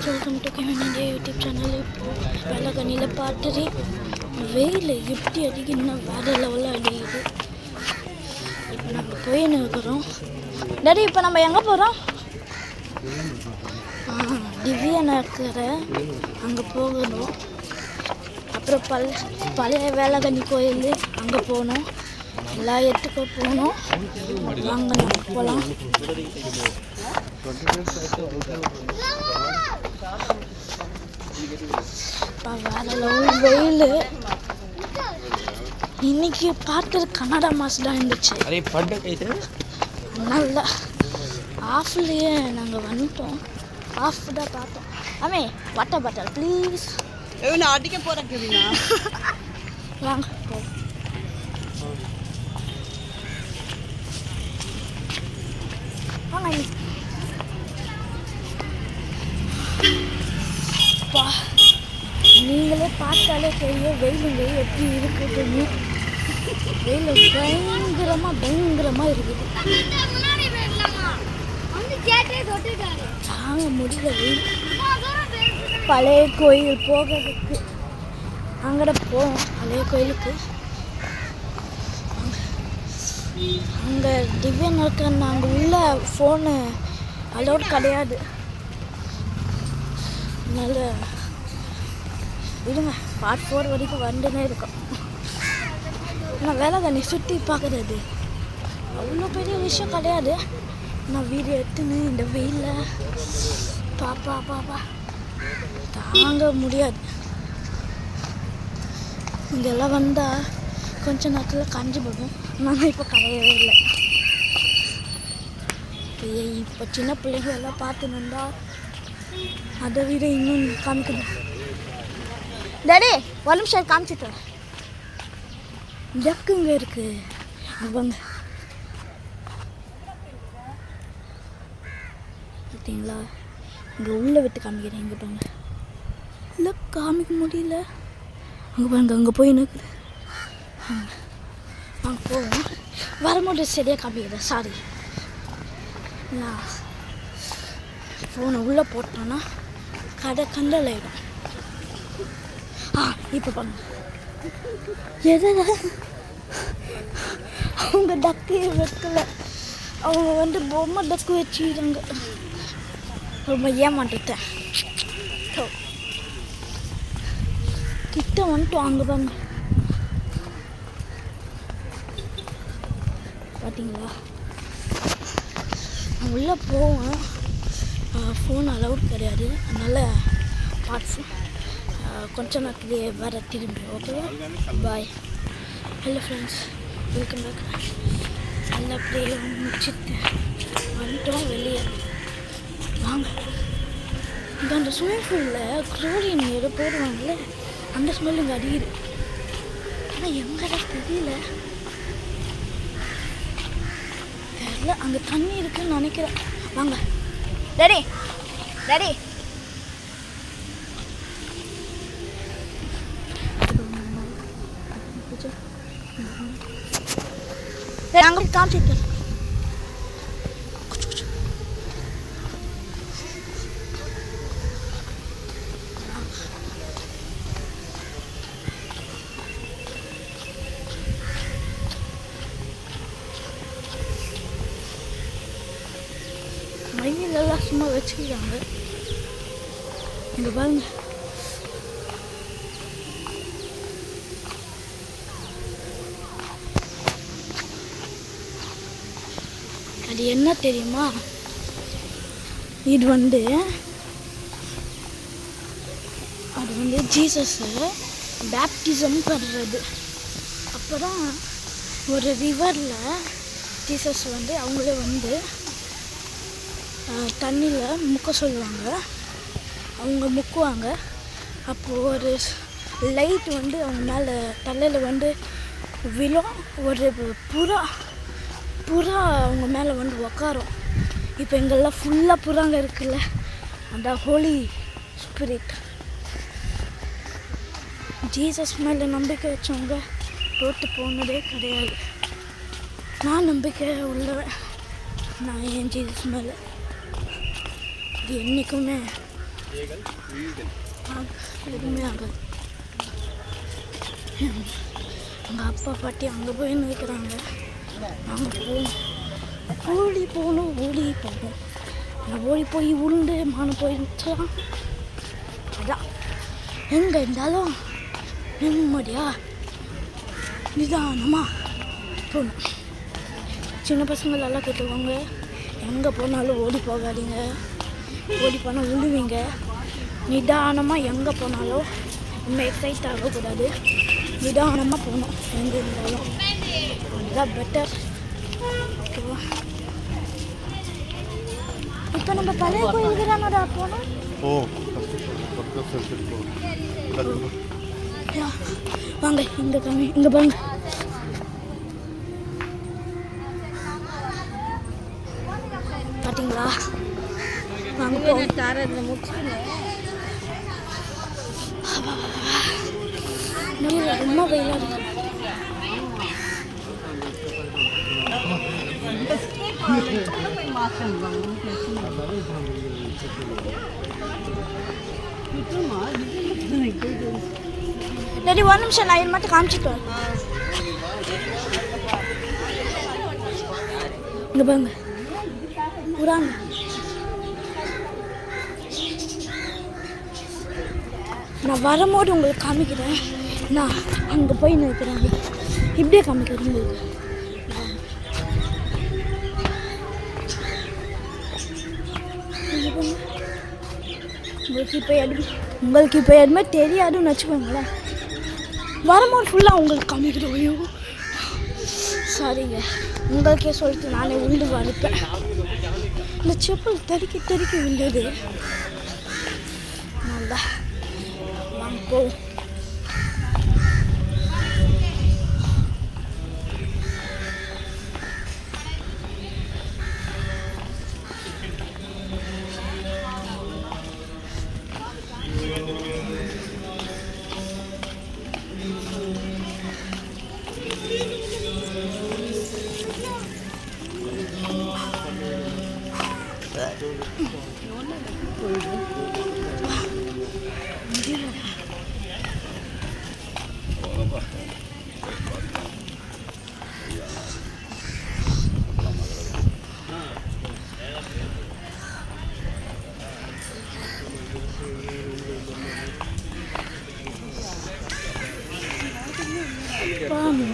Welcome to community YouTube channel. இப்போது வேளாங்கண்ணியில் பார்த்துட்டு வெயில் எப்படி அடிக்குதுன்னா வேறு லெவலில் அடிக்குது. இப்போ நாங்கள் போயின்னு இருக்கிறோம். டாடி இப்போ நம்ம எங்கே போகிறோம்? திவ்யா நகரை அங்கே போகணும். அப்புறம் பழைய வேளாங்கண்ணி கோயில் அங்கே போகணும். எல்லா இடத்துக்கும் போகணும். வாங்க நம்ம போகலாம். வேற லெவல் வெயில். இன்னைக்கு பார்த்தது கன்னடா மாசெலாம் இருந்துச்சு. நல்லா ஆஃப்லேயே நாங்கள் வந்துட்டோம். ஆஃப் தான் பார்த்தோம். ஆமே வாட்டர் பாட்டில் ப்ளீஸ். நான் அடிக்க போகிறேன். வாங்க போ. நீங்களே பார்த்தாலே தெரியும் வெயில் எப்படி இருக்குதுன்னு. வெயில் பயங்கரமாக இருக்குது. தாங்க முடியல வெயில். பழைய கோயில் போகிறதுக்கு அங்கே போவோம். பழைய கோயிலுக்கு அங்கே திவ்யன் இருக்காங்க. அங்கே உள்ள ஃபோனு அலோட் கிடையாது. அதனால விடுங்க, பார்ட் 4 வரைக்கும் வந்துனே இருக்கோம். நான் வேளாங்கண்ணி சுற்றி பார்க்குறது அவ்வளோ பெரிய விஷயம் கிடையாது. நான் வீடியோ எடுத்துன்னு இந்த வெயிலில் பாப்பா தாங்க முடியாது. இங்கெல்லாம் வந்தால் கொஞ்ச நேரத்தில் காஞ்சி போகும். ஆனால் இப்போ கிடையவே இல்லை. இப்போ சின்ன பிள்ளைங்க எல்லாம் பார்த்துன்னு வந்தால் அதை விட இன்னும் காமிக்கணும். டாடி ஒரு நிமிஷம் காமிச்சிட்டு ஜக்குங்க இருக்கு. அவங்க பார்த்தீங்களா? இங்கே உள்ளே விட்டு காமிக்கிறேன். இங்கே பாருங்க. இல்லை காமிக்க முடியல. அங்கே பாருங்க, அங்கே போய் எனக்கு அங்கே போவோம். வரும்போது சரியாக காமிக்கிறேன். சாரி, நான் ஃபோனை உள்ளே போட்டோன்னா கண்டல் ஆகிடும். இப்போ பாருங்க, எதை அவங்க டக்கு வைக்கல. அவங்க பொம்மை டக்கு வச்சுக்கிறாங்க. ரொம்ப ஏமாட்டுட்டேன். கிட்ட வந்துட்டோம். அங்கே பாருங்க, பார்த்தீங்களா? நான் உள்ளே போவேன். ஃபோன் அலவுட் கிடையாது. அதனால் பார்ட்ஸ் கொஞ்சம் நேரத்துலேயே வேறு திரும்பி. ஓகேவா? Bye. Hello friends, welcome back. நல்லா அப்படியே முடிச்சுட்டு வந்துட்டோம் வெளியே. வாங்க, இங்கே அந்த ஸ்விம்மிங் பூலில் குளோரின் ஏதோ போடுவாங்கள்ல, அந்த ஸ்மெல் இங்கே அடிக்குது. ஆனால் எங்கடா தெரியல. தெரியல, அங்கே தண்ணி இருக்குன்னு நினைக்கிறேன். வாங்க டாடி. நாங்கள் காமிச்சிட்டு மயிலெல்லாம் சும்மா வச்சுக்கிறாங்க. இங்கே பாருங்க, அது என்ன தெரியுமா? இது அது ஜீசஸை பேப்டிசம் பண்ணுறது. அப்போ தான் ஒரு ரிவரில் ஜீசஸ் அவங்களே தண்ணியில் முக்க சொல்லுவாங்க. அவங்க முக்குவாங்க. அப்போது ஒரு லைட் அவங்க மேலே தலையில் விழும். ஒரு புறா அவங்க மேலே உக்காரும். இப்போ எங்கெல்லாம் ஃபுல்லாக புறாங்க இருக்குல்ல, அந்த ஹோலி ஸ்பிரிட். ஜீசஸ் மேலே நம்பிக்கை வச்சவங்க தோற்று போனதே கிடையாது. நான் நம்பிக்கை உள்ளவன். நான் என் ஜீசஸ் மேலே இது என்றைக்குமே எதுவுமே ஆகாது. எங்கள் அப்பா பாட்டி அங்கே போய் நிற்கிறாங்க. நாங்கள் ஓடி போகணும். நான் ஓடி போய் உருண்டு மானம் போய் நிற்கலாம். அதான் எங்கே இருந்தாலும் நிம்மதியாக நிதானமாக போகணும். சின்ன பசங்கள் எல்லாம் கேட்டுவாங்க, எங்கே போனாலும் ஓடி போகாதீங்க, ஓடி போனால் விழுவீங்க. நிதானமாக எங்கே போனாலும் நம்ம எக்ஸைட் ஆகக்கூடாது, நிதானமாக போகணும் எங்கே இருந்தாலும். அதுதான் பெட்டர். ஓகேவா? இப்போ நம்ம பழைய கோயிலுக்கு தானடா போனோம். வாங்க இங்கே காமி, இங்கே பாருங்க. பார்த்தீங்களா? வாங்க ரொம்ப வெயிலாக இருக்கு. டேடி ஒரு நிமிஷம், நான் இது மட்டும் காமிச்சிட்டு வரேன். இங்கே பாருங்க புறாங்க. நான் வரும்போது உங்களுக்கு காமிக்கிறேன். நான் அங்கே போய் நிற்கிறேன், இப்படியே காமிக்கிறேன் உங்களுக்கு. உங்களுக்கு இப்போ எதுவுமே தெரியாதுன்னு வச்சுக்கோங்களேன். வரும்போது ஃபுல்லாக உங்களுக்கு காமிக்கிறோம். ஐயோ சாரிங்க, உங்களுக்கே சொல்லிட்டு நானே உண்டு வறுப்பேன். இந்த செப்பல் தெறிக்க விழுது. நல்லா வாங்க போவோம்.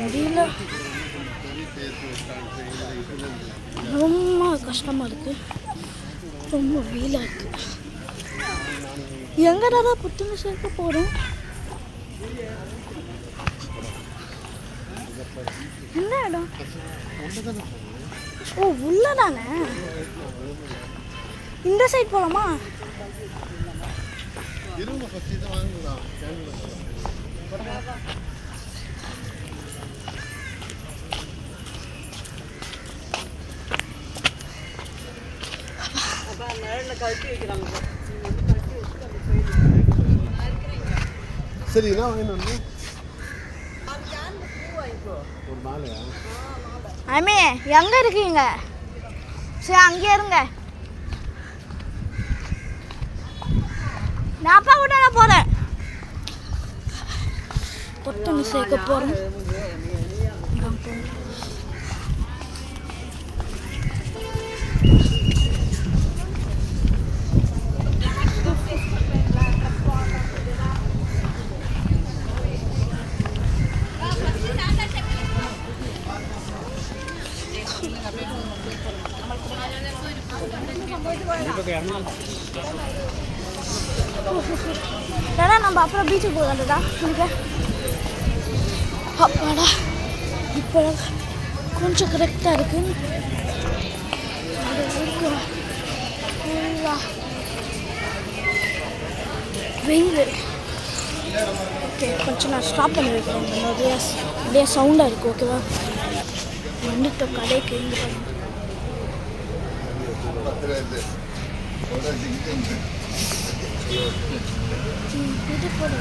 முடியல, ரொம்ப கஷ்டமாக இருக்குது, ரொம்ப வெயிலாக இருக்குது. எங்கடா புத்துணை சேர்க்க போகிறோம்? என்ன இடம்? ஓ உள்ளதானே. இந்த சைட் போகலாமா? சரி என்ன வாங்கணும்? ஒரு மாலையா? அம்மே எங்கே இருக்கீங்க? சரி அங்கேயே இருங்க, நான் அப்பா கூட நான் போகிறேன். பொட்டனை சேர்க்க போகிறேன். டடா நம்ம அப்புறம் பீச்சுக்கு போகலாம்டா. எனக்கு அப்பாடா இப்போ கொஞ்சம் கரெக்டாக இருக்கு. வெயில். ஓகே கொஞ்சம் நான் ஸ்டாப் பண்ணி வைக்கிறேன். நிறைய சவுண்டாக இருக்குது. ஓகேவா? வந்துட்டு கடைக்கு இங்கே இது போட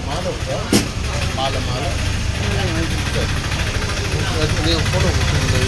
மாலை நீங்கள் ஃபோட்டோ கொடுத்துருந்தீங்க